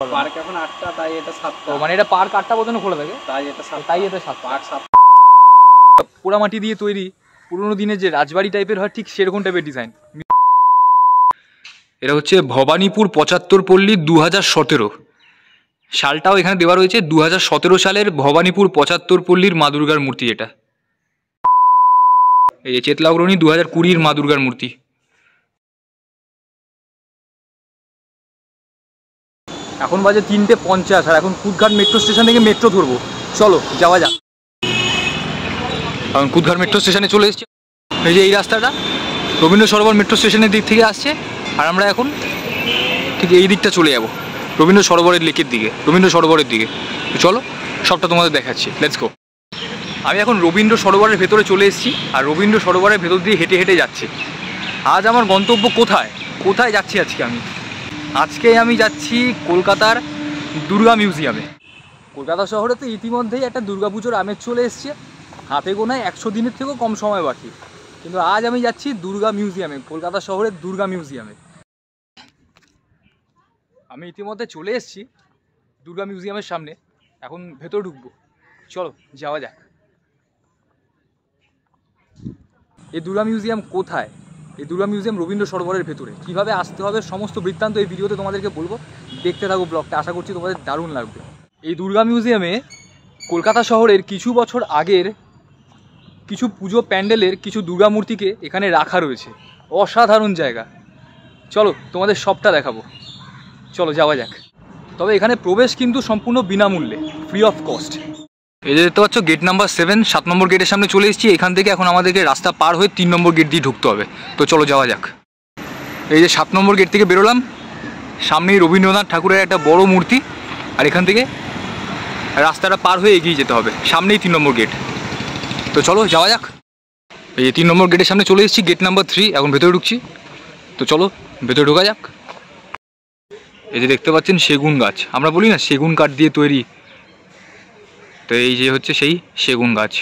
Park এখন 8টা, তাই এটা 7টা। মানে এটা পার্ক 8টা পর্যন্ত খোলা থাকে, তাই এটা 7, তাই এটা 7 পার্ক 7। পোড়ামাটি দিয়ে তৈরি পুরোনো দিনের যে রাজবাড়ি টাইপের হয়, ঠিক সেরকম টাইপের ডিজাইন। এটা হচ্ছে ভবানীপুর 75 পল্লী 2017 সালটাও এখানে দেওয়া রয়েছে। 2017 সালের ভবানীপুর 75 পল্লীর মা দুর্গার মূর্তি এটা। এই যে চেতলা অগ্রণী 2020 মা দুর্গার মূর্তি। এখন বাজে 3:50 আর এখন কুদঘাট মেট্রো স্টেশন থেকে মেট্রো ধরবো। চলো যাওয়া যাক। এখন কুদঘাট মেট্রো স্টেশনে চলে এসেছি। এই যে এই রাস্তাটা রবীন্দ্র সরোবর মেট্রো স্টেশনের দিক থেকে আসছে, আর আমরা এখন ঠিক এই দিকটা চলে যাব রবীন্দ্র সরোবরের লেকের দিকে, রবীন্দ্র সরোবরের দিকে। তো চলো সবটা তোমাদের দেখাচ্ছি, লেটস গো। আমি এখন রবীন্দ্র সরোবরের ভেতরে চলে এসেছি, আর রবীন্দ্র সরোবরের ভেতর দিয়ে হেঁটে হেঁটে যাচ্ছি। আজ আমার গন্তব্য কোথায় কোথায় যাচ্ছি আজকে আমি যাচ্ছি কলকাতার দুর্গা মিউজিয়ামে। কলকাতা শহরে তো ইতিমধ্যেই একটা দুর্গাপুজোর আমেজ চলে এসছে, হাতে গোনায় 100 দিনের থেকেও কম সময় বাকি। কিন্তু আজ আমি যাচ্ছি দুর্গা মিউজিয়ামে, কলকাতা শহরের দুর্গা মিউজিয়ামে। আমি ইতিমধ্যে চলে এসেছি দুর্গা মিউজিয়ামের সামনে, এখন ভেতরে ঢুকবো। চলো যাওয়া যাক। এই দুর্গা মিউজিয়াম কোথায়? এই দুর্গা মিউজিয়াম রবীন্দ্র সরোবরের ভেতরে। কীভাবে আসতে হবে সমস্ত বৃত্তান্ত এই ভিডিওতে তোমাদেরকে বলবো, দেখতে থাকো ব্লগটা, আশা করছি তোমাদের দারুণ লাগবে। এই দুর্গা মিউজিয়ামে কলকাতা শহরের কিছু বছর আগের কিছু পুজো প্যান্ডেলের কিছু দুর্গা মূর্তিকে এখানে রাখা রয়েছে। অসাধারণ জায়গা, চলো তোমাদের সবটা দেখাবো। চলো যাওয়া যাক। তবে এখানে প্রবেশ কিন্তু সম্পূর্ণ বিনামূল্যে, ফ্রি অফ কস্ট। এই যে দেখতে পাচ্ছ গেট নাম্বার 7, 7 নম্বর গেটের সামনে চলে এসেছি। এখান থেকে এখন আমাদেরকে রাস্তা পার হয়ে 3 নম্বর গেট দিয়ে ঢুকতে হবে। তো চলো যাওয়া যাক। এই যে 7 নম্বর গেট থেকে বেরোলাম, সামনেই রবীন্দ্রনাথ ঠাকুরের একটা বড় মূর্তি, আর এখান থেকে রাস্তাটা পার হয়ে এগিয়ে যেতে হবে, সামনেই 3 নম্বর গেট। তো চলো যাওয়া যাক। এই যে 3 নম্বর গেটের সামনে চলে এসেছি, গেট নাম্বার 3, এখন ভেতরে ঢুকছি। তো চলো ভেতরে ঢোকা যাক। এই যে দেখতে পাচ্ছেন সেগুন গাছ, আমরা বলি না সেগুন কাঠ দিয়ে তৈরি, তো এই যে হচ্ছে সেই সেগুন গাছ।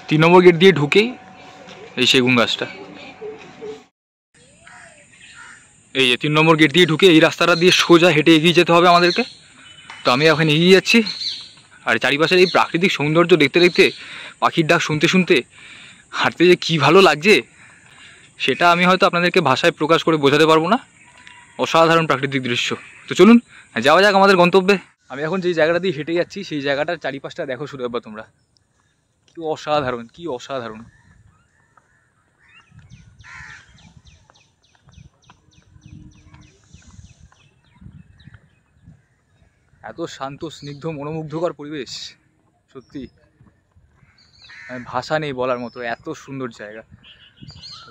তিন নম্বর গেট দিয়ে ঢুকেই এই সেগুন গাছটা। এই যে 3 নম্বর গেট দিয়ে ঢুকে এই রাস্তাটা দিয়ে সোজা হেঁটে এগিয়ে যেতে হবে আমাদেরকে। তো আমি এখন এগিয়ে যাচ্ছি, আর চারিপাশের এই প্রাকৃতিক সৌন্দর্য দেখতে দেখতে, পাখির ডাক শুনতে শুনতে হাঁটতে যে কী ভালো লাগছে সেটা আমি হয়তো আপনাদেরকে ভাষায় প্রকাশ করে বোঝাতে পারবো না। অসাধারণ প্রাকৃতিক দৃশ্য। তো চলুন যাওয়া যাক আমাদের গন্তব্যে। আমি এখন যেই জায়গাটা দিয়ে হেঁটে যাচ্ছি সেই জায়গাটার চারিপাশটা দেখো শুধু একবার তোমরা, কি অসাধারণ, কি অসাধারণ। এত শান্ত স্নিগ্ধ মনোমুগ্ধকর পরিবেশ, সত্যি ভাষা নেই বলার মতো, এত সুন্দর জায়গা।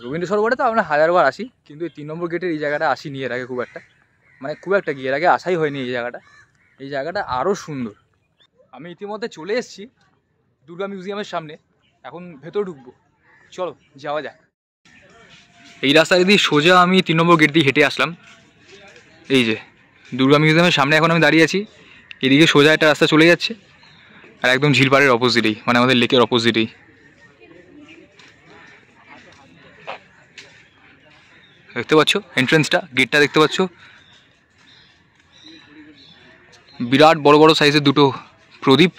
রবীন্দ্র সরোবরে তো আমরা হাজারবার আসি, কিন্তু এই 3 নম্বর গেটের এই জায়গাটা আসিনি এর আগে খুব একটা কি এর আগে আসাই হয়নি এই জায়গাটা আরও সুন্দর। আমি ইতিমধ্যে চলে এসেছি দুর্গা মিউজিয়ামের সামনে, এখন ভেতর ঢুকবো। চলো যাওয়া যাক। এই রাস্তা দিয়ে সোজা আমি 3 নম্বর গেট দিয়ে হেঁটে আসলাম। এই যে দুর্গা মিউজিয়ামের সামনে এখন আমি দাঁড়িয়ে আছি। এদিকে সোজা একটা রাস্তা চলে যাচ্ছে, আর একদম ঝিলপাড়ের অপোজিটেই, মানে আমাদের লেকের অপোজিটেই। দেখতে পাচ্ছ এন্ট্রেন্সটা, গেটটা দেখতে পাচ্ছ, বিরাট বড় বড় সাইজের দুটো প্রদীপ।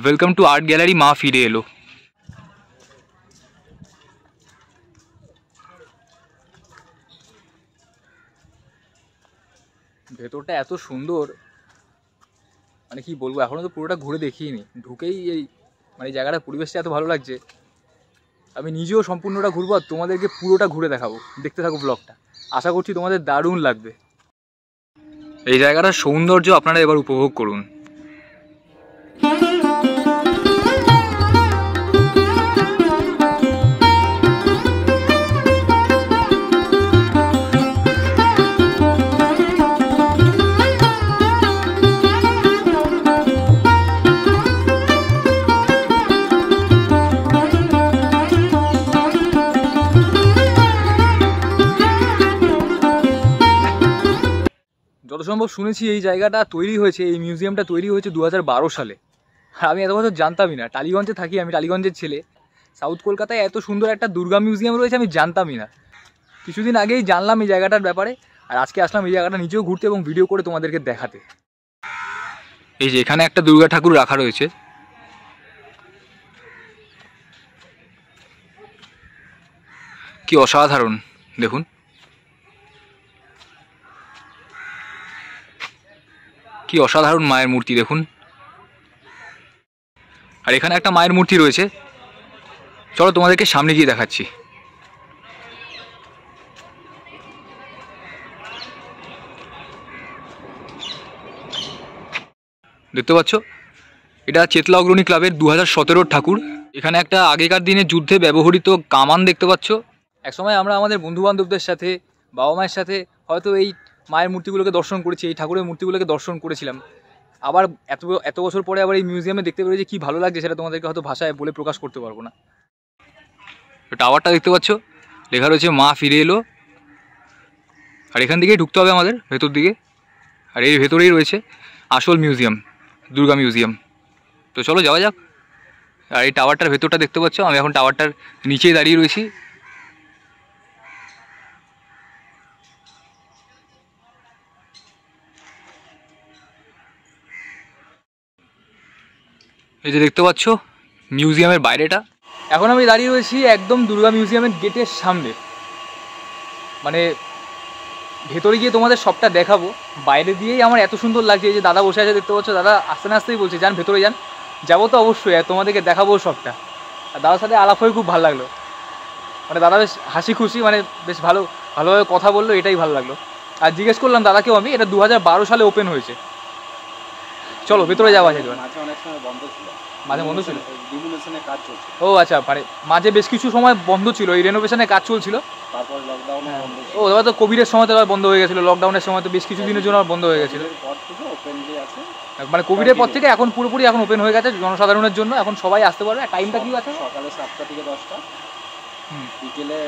ওয়েলকাম টু আর্ট গ্যালারি মা ফিরে এলো। ভেতরটা এত সুন্দর, মানে কি বলবো, এখনো তো পুরোটা ঘুরে দেখিনি। ঢুকেই এই মানে জায়গাটার পরিবেশটা এত ভালো লাগছে, আমি নিজেও সম্পূর্ণটা ঘুরবো আর তোমাদেরকে পুরোটা ঘুরে দেখাবো। দেখতে থাকো ব্লগটা, আশা করছি তোমাদের দারুণ লাগবে। এই জায়গাটার সৌন্দর্য আপনারা এবার উপভোগ করুন। যত সম্ভব শুনেছি এই জায়গাটা তৈরি হয়েছে, এই মিউজিয়ামটা তৈরি হয়েছে 2012 সালে। আর আমি এত বছর জানতামই না, টালিগঞ্জে থাকি আমি, টালিগঞ্জের ছেলে, সাউথ কলকাতায় এত সুন্দর একটা দুর্গা মিউজিয়াম রয়েছে আমি জানতামই না। কিছুদিন আগেই জানলাম এই জায়গাটার ব্যাপারে, আর আজকে আসলাম এই জায়গাটা নিজেও ঘুরতে এবং ভিডিও করে তোমাদেরকে দেখাতে। এই যে এখানে একটা দুর্গা ঠাকুর রাখা রয়েছে, কি অসাধারণ দেখুন। কি অসাধারণ মায়ের মূর্তি দেখুন। আর এখানে একটা মায়ের মূর্তি রয়েছে, চলো তোমাদেরকে সামনে গিয়ে দেখাচ্ছি। দেখতে পাচ্ছ, এটা চেতলা অগ্রণী ক্লাবের 2017 ঠাকুর। এখানে একটা আগেকার দিনে যুদ্ধে ব্যবহৃত কামান দেখতে পাচ্ছ। একসময় আমরা আমাদের বন্ধুবান্ধবদের সাথে, বাবা মায়ের সাথে হয়তো এই মায়ের মূর্তিগুলোকে দর্শন করেছি, এই ঠাকুরের মূর্তিগুলোকে দর্শন করেছিলাম। আবার এত বছর পরে আবার এই মিউজিয়ামে দেখতে পেরে যে কী ভালো লাগছে সেটা তোমাদেরকে হয়তো ভাষায় বলে প্রকাশ করতে পারবো না। টাওয়ারটা দেখতে পাচ্ছ, লেখা রয়েছে মা ফিরে এলো। আর এখান থেকেই ঢুকতে হবে আমাদের ভেতর দিকে, আর এর ভেতরেই রয়েছে আসল মিউজিয়াম, দুর্গা মিউজিয়াম। তো চলো যাওয়া যাক। আর এই টাওয়ারটার ভেতরটা দেখতে পাচ্ছ, আমি এখন টাওয়ারটার নিচেই দাঁড়িয়ে রয়েছি। এই যে দেখতে পাচ্ছ মিউজিয়ামের বাইরেটা। এখন আমি দাঁড়িয়ে রয়েছি একদম দুর্গা মিউজিয়ামের গেটের সামনে, মানে ভেতরে গিয়ে তোমাদের সবটা দেখাবো। বাইরে দিয়েই আমার এত সুন্দর লাগছে। এই যে দাদা বসে আছে দেখতে পাচ্ছ, দাদা আস্তে আস্তেই বলছে যান ভেতরে যান। যাবো তো অবশ্যই, আর তোমাদেরকে দেখাবো সবটা। আর দাদার সাথে আলাপ হয়ে খুব ভালো লাগলো, মানে দাদা বেশ হাসি খুশি, মানে বেশ ভালোভাবে কথা বললো, এটাই ভালো লাগলো। আর জিজ্ঞেস করলাম দাদাকেও আমি, এটা 2012 সালে ওপেন হয়েছে। চলো ভেতরে যাওয়া যায়। মাঝে বন্ধ ছিল, ও আচ্ছা, মানে মাঝে বেশ কিছু সময় বন্ধ ছিল, এই রেনোভেশনের কাজ চলছিল। ও দাদা তো কোভিডের সময় তো বন্ধ হয়ে গেছিলো, লকডাউনের সময় তো বেশ কিছু দিনের জন্য বন্ধ হয়ে গেছিলো। মানে কোভিডের পর থেকে এখন পুরোপুরি এখন ওপেন হয়ে গেছে জনসাধারণের জন্য, এখন সবাই আসতে পারবে। টাইমটা কি আছে? সকালে 7টা থেকে 10টা, বিকেলে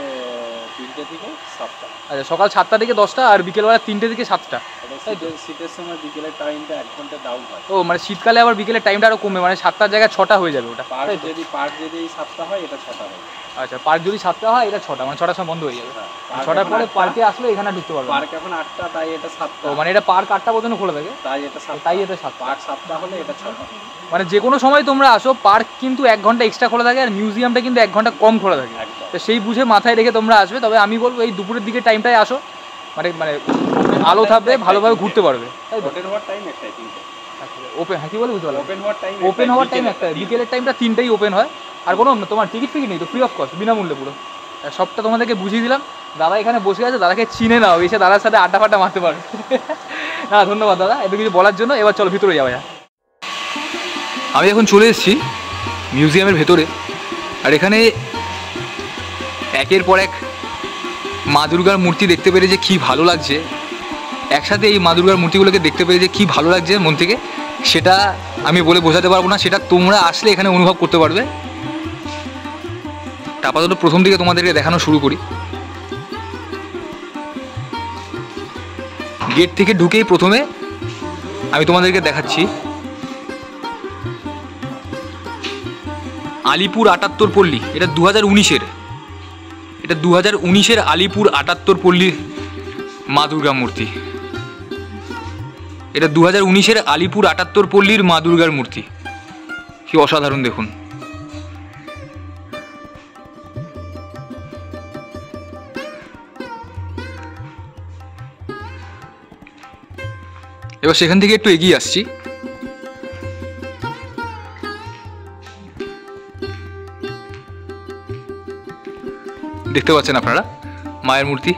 3টে থেকে 7টা। আচ্ছা, সকাল 7টা থেকে 10টা আর বিকেলবেলা 3টে থেকে 7টা। শীতের সময় বিকেলের টাইমটা 1 ঘন্টা ডাউন হয়। ও মানে শীতকালে আবার বিকেলের টাইমটা আরও কমে, মানে 7টার জায়গায় 6টা হয়ে যাবে ওটা। পার্ক যদি 7টা হয়, এটা 6টা হয়। আচ্ছা, পার্ক যদি 7টা হয়, এটা 6টা, মানে 6টার সময় বন্ধ হয়ে যাবে। 6টার পরে পার্কে আসলে এখানে ঢুকতে পারবে। পার্ক এখন 8টা, তাই এটা 7টা। ও মানে এটা পার্ক 8টা পর্যন্ত খোলা থাকে, তাই এটা 7টা। পার্ক 7টা হলে এটা 6টা। মানে যে কোনো সময় তোমরা আসো, পার্ক কিন্তু 1 ঘন্টা এক্সট্রা খোলা থাকে, আর মিউজিয়ামটা কিন্তু 1 ঘন্টা কম খোলা থাকে। তো সেই বুঝে মাথায় রেখে তোমরা আসবে। তবে আমি বলবো এই দুপুরের দিকে টাইমটায় আসো, মানে আলো থাকবে, ভালোভাবে ঘুরতে পারবে। ওপেন হওয়ার টাইম একটাই, 3টে। ওপেন, হ্যাঁ কি বলে বুঝতে পারলাম। ওপেন হওয়ার টাইম একটাই, বিকেলের টাইমটা 3টেই ওপেন হয়। আর কোনো তোমার টিকিট নেই তো, ফ্রি অফ কস্ট, বিনামূল্যে পুরো। সবটা তোমাদেরকে বুঝিয়ে দিলাম। দাদা এখানে বসে আছে, দাদাকে চিনে নাও, এসে দাদার সাথে আড্ডা ফাড্ডা মারতে পারবে। না ধন্যবাদ দাদা এত কিছু বলার জন্য। এবার চলো ভিতরে যাওয়া যায়। আমি এখন চলে এসেছি মিউজিয়ামের ভেতরে, আর এখানে একের পর এক মা দুর্গার মূর্তি দেখতে পেরে যে কী ভালো লাগছে। একসাথে এই মা দুর্গার মূর্তিগুলোকে দেখতে পেরে যে কী ভালো লাগছে মন থেকে, সেটা আমি বলে বোঝাতে পারবো না। সেটা তোমরা আসলে এখানে অনুভব করতে পারবে। আপাতত প্রথম দিকে তোমাদেরকে দেখানো শুরু করি। গেট থেকে ঢুকেই প্রথমে আমি তোমাদেরকে দেখাচ্ছি আলিপুর 78 পল্লী। এটা 2019-এর, এটা 2019-এর আলিপুর 78 পল্লীর মা দুর্গা মূর্তি। এটা 2019-এর আলিপুর 78 পল্লীর মা দুর্গার মূর্তি। কি অসাধারণ দেখুন। এবার সেখান থেকে একটু এগিয়ে আসছি। দেখতে পাচ্ছেন আপনারা মায়ের মূর্তি।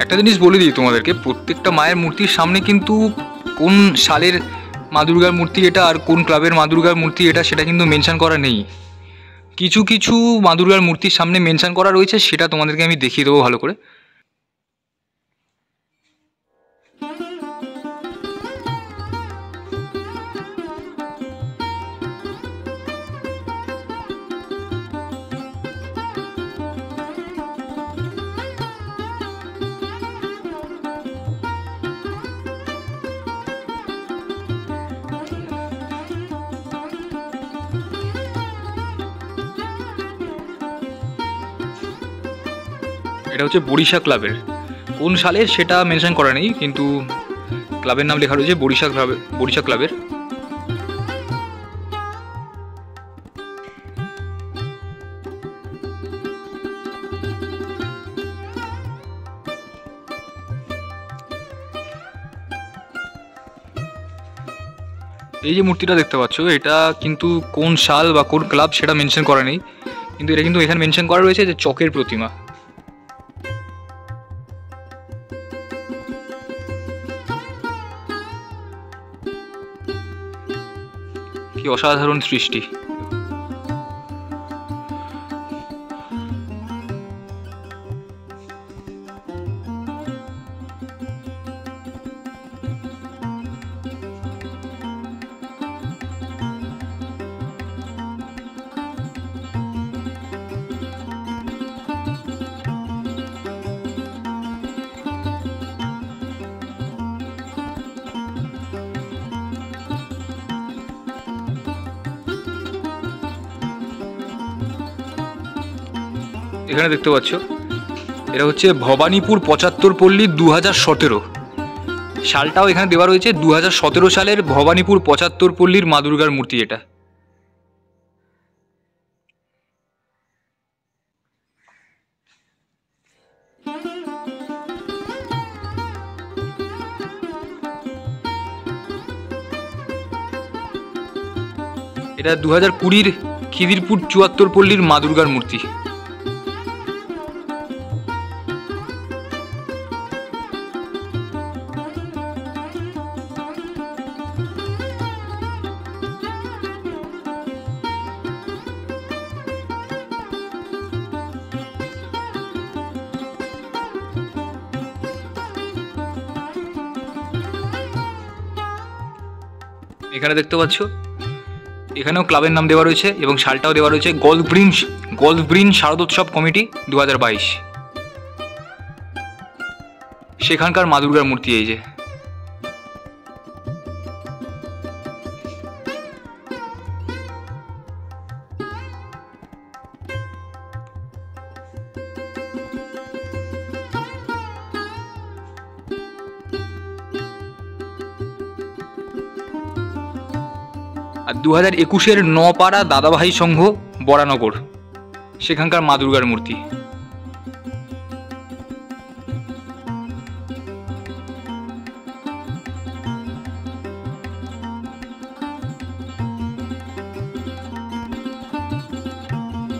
একটা জিনিস বলে দিই তোমাদেরকে, প্রত্যেকটা মায়ের মূর্তির সামনে কিন্তু কোন সালের মা দুর্গার মূর্তি এটা আর কোন ক্লাবের মা দুর্গার মূর্তি এটা সেটা কিন্তু মেনশন করা নেই। কিছু কিছু মা দুর্গার মূর্তির সামনে মেনশন করা রয়েছে, সেটা তোমাদেরকে আমি দেখিয়ে দেবো ভালো করে। এটা হচ্ছে বরিশা ক্লাবের, কোন সালের সেটা মেনশন করা নেই, কিন্তু ক্লাবের নাম লেখা রয়েছে বরিশা ক্লাবের। এই যে মূর্তিটা দেখতে পাচ্ছ, এটা কিন্তু কোন সাল বা কোন ক্লাব সেটা মেনশন করা নেই, কিন্তু এটা কিন্তু এখানে মেনশন করা রয়েছে যে চকের প্রতিমা। কি অসাধারণ সৃষ্টি! এখানে দেখতে পাচ্ছ, এটা হচ্ছে ভবানীপুর 75 পল্লী 2017 সালটাও এখানে দেওয়া রয়েছে। 2017 সালের ভবানীপুর 75 পল্লীর মা দুর্গার মূর্তি এটা। এটা 2020 খিদিরপুর 74 পল্লীর মা দুর্গার মূর্তি। এখানে দেখতে পাচ্ছ, এখানেও ক্লাবের নাম দেওয়া রয়েছে এবং সালটাও দেওয়া রয়েছে গল্ফগ্রিন শারদোৎসব কমিটি 2022। সেখানকার মা দুর্গার মূর্তি এই যে। আর 2021 নপাড়া দাদাভাই সংঘ বরানগর, সেখানকার মা দুর্গার মূর্তি।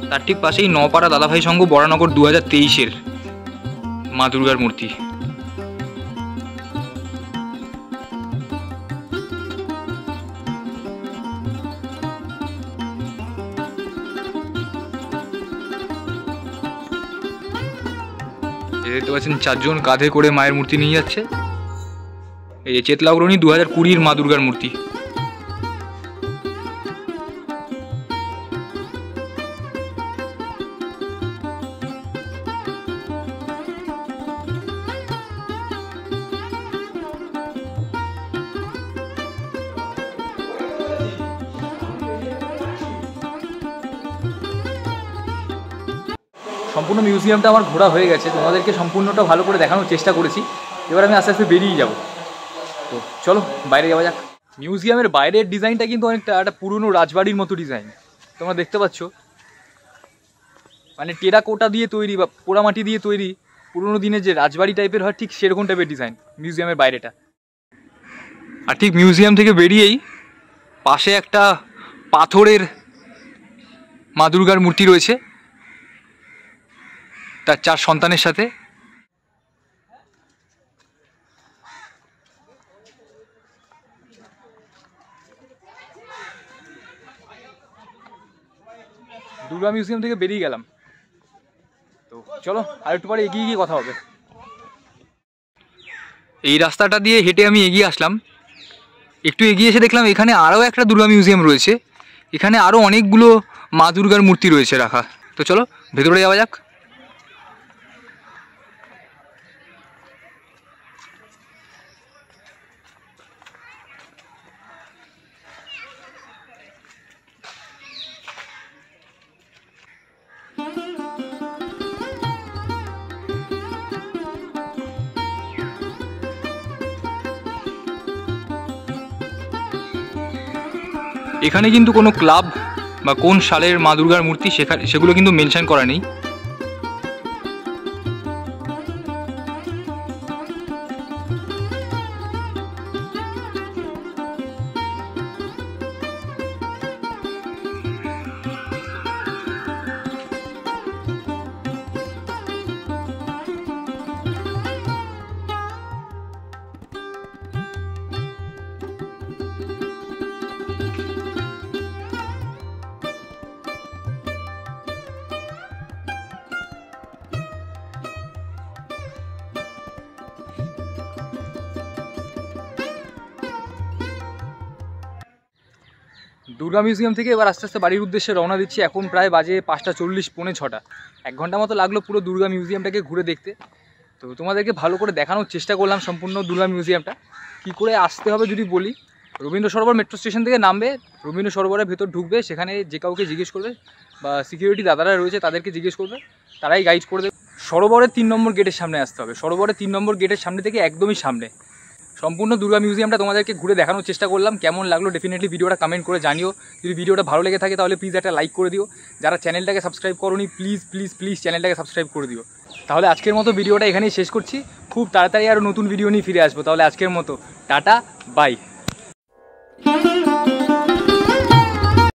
তার ঠিক পাশেই নপাড়া দাদাভাই সংঘ বরানগর 2023 মা দুর্গার মূর্তি। দেখতে পাচ্ছেন 4 জন কাঁধে করে মায়ের মূর্তি নিয়ে যাচ্ছে। এই যে চেতলা অগ্রণী 2020 মা দুর্গার মূর্তি। সম্পূর্ণ মিউজিয়ামটা আমার ঘোরা হয়ে গেছে, তোমাদেরকে সম্পূর্ণটা ভালো করে দেখানোর চেষ্টা করেছি। এবার আমি আস্তে আস্তে বেরিয়ে যাব, তো চলো বাইরে যাওয়া যাক। মিউজিয়ামের বাইরের ডিজাইনটা কিন্তু অনেকটা একটা পুরনো রাজবাড়ির মতো ডিজাইন, তোমরা দেখতে পাচ্ছ। মানে টেরাকোটা দিয়ে তৈরি বা পোড়ামাটি দিয়ে তৈরি পুরনো দিনের যে রাজবাড়ি টাইপের হয়, ঠিক সেরকম টাইপের ডিজাইন মিউজিয়ামের বাইরেটা। আর ঠিক মিউজিয়াম থেকে বেরিয়েই পাশে একটা পাথরের মা দুর্গার মূর্তি রয়েছে তার 4 সন্তানের সাথে। দুর্গা মিউজিয়াম থেকে বেরিয়ে গেলাম। তো চলো আর একটু পরে এগিয়ে গিয়ে কথা হবে। এই রাস্তাটা দিয়ে হেঁটে আমি এগিয়ে আসলাম। একটু এগিয়ে এসে দেখলাম এখানে আরও একটা দুর্গা মিউজিয়াম রয়েছে। এখানে আরও অনেকগুলো মা দুর্গার মূর্তি রয়েছে রাখা। তো চলো ভেতরে যাওয়া যাক। এখানে কিন্তু কোনো ক্লাব বা কোন সালের মা দুর্গার মূর্তি সেগুলো কিন্তু মেনশন করা নেই। দুর্গা মিউজিয়াম থেকে এবার আস্তে আস্তে বাড়ির উদ্দেশ্যে রওনা দিচ্ছি। এখন প্রায় বাজে 5:40, 5:45। 1 ঘন্টা মতো লাগলো পুরো দুর্গা মিউজিয়ামটাকে ঘুরে দেখতে। তো তোমাদেরকে ভালো করে দেখানোর চেষ্টা করলাম সম্পূর্ণ দুর্গা মিউজিয়ামটা। কী করে আসতে হবে যদি বলি, রবীন্দ্র সরোবর মেট্রো স্টেশন থেকে নামবে, রবীন্দ্র সরোবরের ভেতর ঢুকবে, সেখানে যে কাউকে জিজ্ঞেস করবে বা সিকিউরিটি দাদারা রয়েছে তাদেরকে জিজ্ঞেস করবে, তারাই গাইড করে দেবে। সরোবরের 3 নম্বর গেটের সামনে আসতে হবে। সরোবরের 3 নম্বর গেটের সামনে থেকে একদমই সামনে। সম্পূর্ণ দুর্গা মিউজিয়ামটা তোমাদেরকে ঘুরে দেখানোর চেষ্টা করলাম। কেমন লাগলো ডেফিনেটলি ভিডিওটা কমেন্ট করে জানিও। যদি ভিডিওটা ভালো লেগে থাকে তাহলে প্লিজ একটা লাইক করে দিও। যারা চ্যানেলটাকে সাবস্ক্রাইব করোনি প্লিজ প্লিজ প্লিজ চ্যানেলটাকে সাবস্ক্রাইব করে দিও। তাহলে আজকের মতো ভিডিওটা এখানেই শেষ করছি। খুব তাড়াতাড়ি আরও নতুন ভিডিও নিয়ে ফিরে আসবো। তাহলে আজকের মতো টাটা, বাই।